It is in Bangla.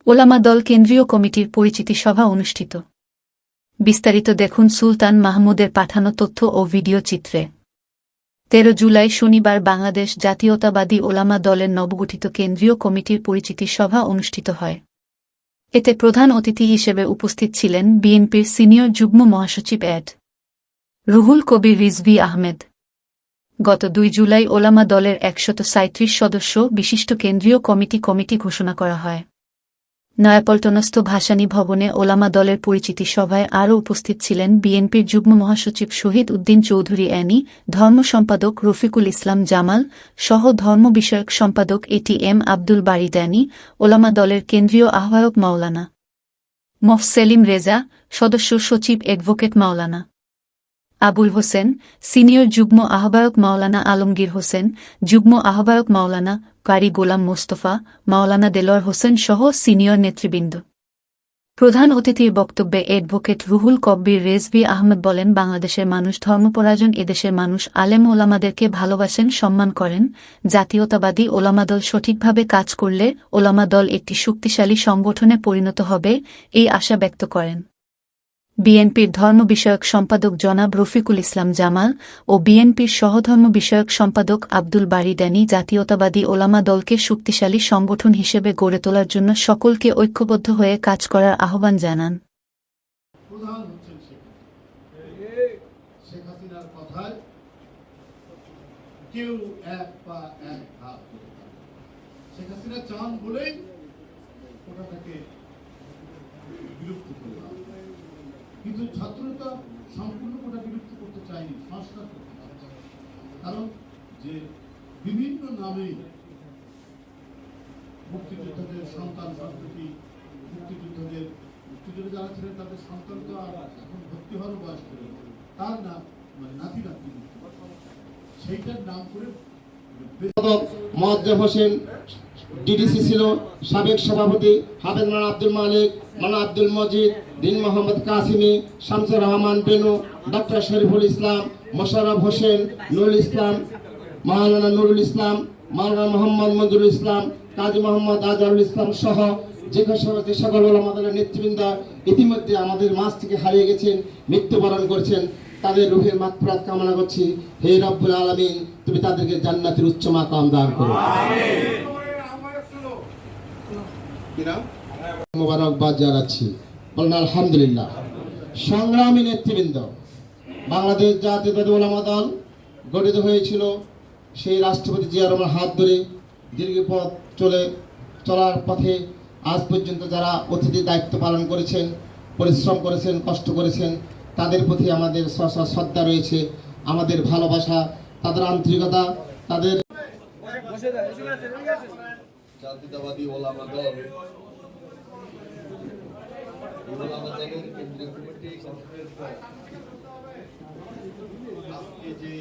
ওলামা দল কেন্দ্রীয় কমিটির পরিচিতি সভা অনুষ্ঠিত। বিস্তারিত দেখুন সুলতান মাহমুদের পাঠানো তথ্য ও ভিডিও চিত্রে। ১৩ জুলাই শনিবার বাংলাদেশ জাতীয়তাবাদী ওলামা দলের নবগঠিত কেন্দ্রীয় কমিটির পরিচিতি সভা অনুষ্ঠিত হয়। এতে প্রধান অতিথি হিসেবে উপস্থিত ছিলেন বিএনপির সিনিয়র যুগ্ম মহাসচিব অ্যাড. রুহুল কবির রিজভী আহমেদ। গত ২ জুলাই ওলামা দলের ১৩৭ সদস্য বিশিষ্ট কেন্দ্রীয় কমিটি ঘোষণা করা হয়। নয়াপল্টনস্থ ভাসানী ভবনে ওলামা দলের পরিচিতি সভায় আরও উপস্থিত ছিলেন বিএনপির যুগ্ম মহাসচিব শহীদ উদ্দিন চৌধুরী অ্যানি, ধর্ম সম্পাদক রফিকুল ইসলাম জামাল সহ ধর্ম বিষয়ক সম্পাদক এটিএম আব্দুল বারী ড্যানি, ওলামা দলের কেন্দ্রীয় আহ্বায়ক মাওলানা মোফসেলিম রেজা, সদস্য সচিব অ্যাডভোকেট মাওলানা আবুল হোসেন, সিনিয়র যুগ্ম আহ্বায়ক মাওলানা আলমগীর হোসেন, যুগ্ম আহ্বায়ক মাওলানা কারি গোলাম মোস্তফা, মাওলানা দেলোয়ার হোসেন সহ সিনিয়র নেতৃবৃন্দ। প্রধান অতিথির বক্তব্যে অ্যাডভোকেট রুহুল কবির রিজভী আহমেদ বলেন, বাংলাদেশের মানুষ ধর্মপরায়ণ, এদেশের মানুষ আলেম ওলামাদেরকে ভালোবাসেন, সম্মান করেন। জাতীয়তাবাদী ওলামা দল সঠিকভাবে কাজ করলে ওলামা দল একটি শক্তিশালী সংগঠনে পরিণত হবে, এই আশা ব্যক্ত করেন। বিএনপির ধর্ম বিষয়ক সম্পাদক জনাব রফিকুল ইসলাম জামাল ও বিএনপির সহধর্ম বিষয়ক সম্পাদক আব্দুল বারী ড্যানি জাতীয়তাবাদী ওলামা দলকে শক্তিশালী সংগঠন হিসেবে গড়ে তোলার জন্য সকলকে ঐক্যবদ্ধ হয়ে কাজ করার আহ্বান জানান। কিন্তু ছাত্রতা সম্পূর্ণ কোটা বিলুপ্ত করতে চায়নি, সংস্কার করতে চাচ্ছে। কারণ যে বিভিন্ন নামে মুক্তিযোদ্ধাদের সন্তান সন্ততি, মুক্তিযোদ্ধা যারা ছিলেন তাদের সন্তান তো আর এখন ভর্তি হওয়ার বয়স করে, তার নাম মানে নাতি নাতি সেইটার নাম করে মোয়াজ্জেম হোসেন ডিডিসি ছিল, সাবেক সভাপতি হাফেজ মাওলানা আব্দুল মালিক, মাওলানা আব্দুল মজিদ, দিন মোহাম্মদ কাসিমি, শামসুর রহমান বেনু, ডক্টর শরীফুল ইসলাম, মোশাররফ হোসেন, নুরুল ইসলাম, মাওলানা নুরুল ইসলাম, মাওলানা মোহাম্মদ মঞ্জুরুল ইসলাম, কাজী মোহাম্মদ আজহারুল ইসলাম সহ যে সকল ওলামা দলের নেতৃবৃন্দ ইতিমধ্যে আমাদের মাঝ থেকে হারিয়ে গেছেন, মৃত্যুবরণ করছেন। তাদের রূহের মাগফিরাত কামনা করছি। হে রব্বুল আলামিন, তুমি তাদেরকে জান্নাতের উচ্চ মাকাম দান করো। মোবারকবাদ জানাচ্ছি, বলেন আলহামদুলিল্লাহ। সংগ্রামী নেতৃবৃন্দ, বাংলাদেশ জাতীয়তাবাদী ওলামা দল গঠিত হয়েছিল সেই রাষ্ট্রপতি জিয়া রহমানের হাত ধরে। দীর্ঘ পথ চলার পথে আজ পর্যন্ত যারা অতিথি দায়িত্ব পালন করেছেন, পরিশ্রম করেছেন, কষ্ট করেছেন, তাদের প্রতি আমাদের শ্রদ্ধা রয়েছে, আমাদের ভালোবাসা, তাদের আন্তরিকতা, তাদের জাতীয়তাবাদী ওলামা দল কেন্দ্রীয় কমিটি আজকে যে